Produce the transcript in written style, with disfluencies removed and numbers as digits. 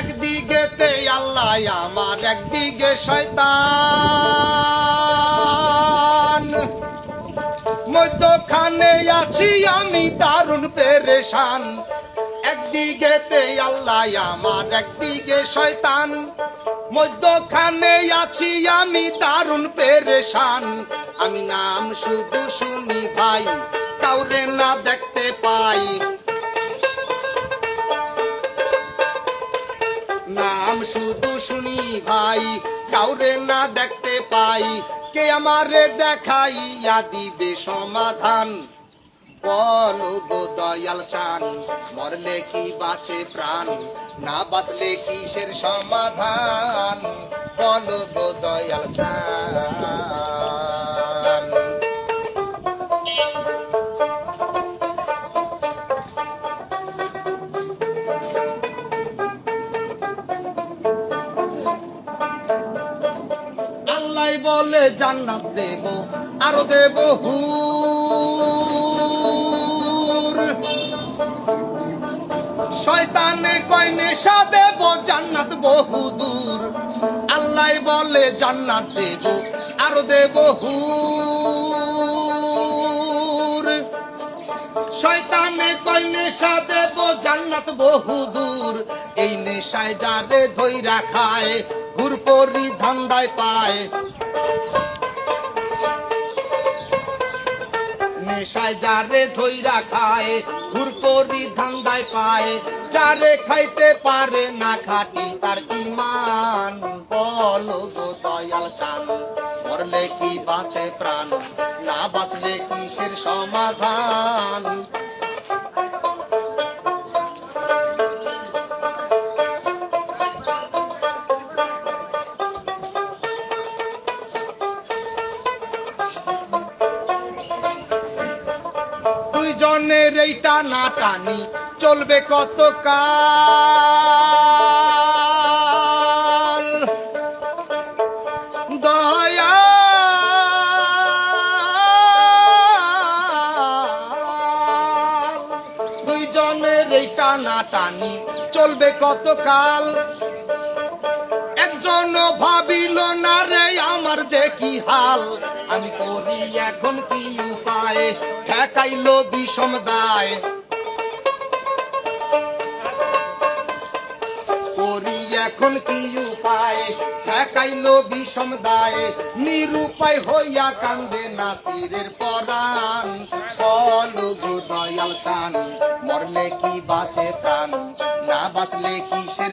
একদিকেতে আল্লাহ আমার, একদিকে শয়তান, মধ্যখানে আছি আমি দারুণ পেরেশান। একদিকেতে আল্লাহ আমার, একদিকে শয়তান, মধ্যখানে আছি আমি দারুণ পেরেশান। আমি নাম শুধু শুনি ভাই, কাউরে না দেখতে পাই। নাম শুধু শুনি ভাই, কাউরে না দেখতে পাই। কে আমারে দেখাইয়া দিবে সমাধান? বলো গো দয়াল চান, মরলে কি বাঁচে প্রাণ, না বাঁচলে কিসের সমাধান? বলো গো দয়াল চান। আল্লাহ বলে জান্নাত দেব, আরো দেব হুর। শয়তানে কয় নেশা দেব, জান্নাত বহুদূর। আল্লাহ বলে জান্নাত দেব, আরো দেব হুর। শয়তানে কয় নেশা দেব, জান্নাত বহুদূর। এই নেশায় যারে ধইরা খায়, ঘুর পরি ধান্দায় পায়। নেশায় যারে ধইরা খায়, ঘুর পরি ধান্দায় পায়। যারে খাইতে পারে না খাটি তার ঈমান। বলো গো দয়াল চান, মরলে কি বাঁচে প্রাণ, না বাঁচলে কিসের সমাধান? দুইজনের এই টানা টানি চলবে কত কাল? দয়াল, দুইজনের এই টানা টানি চলবে কত কাল? একজন ভাবিল না রে আমার যে কি হাল, আমি করি এখন কি উপায়, ঠেকাইল বিষম দায়। করি এখন কি উপায়, ঠেকাইল বিষম দায়। নিরুপায় হইয়া কান্দে নাসিরের পরাণ। বলো গো দয়াল চান, মরলে কি বাঁচে প্রাণ, না বাঁচলে কিসের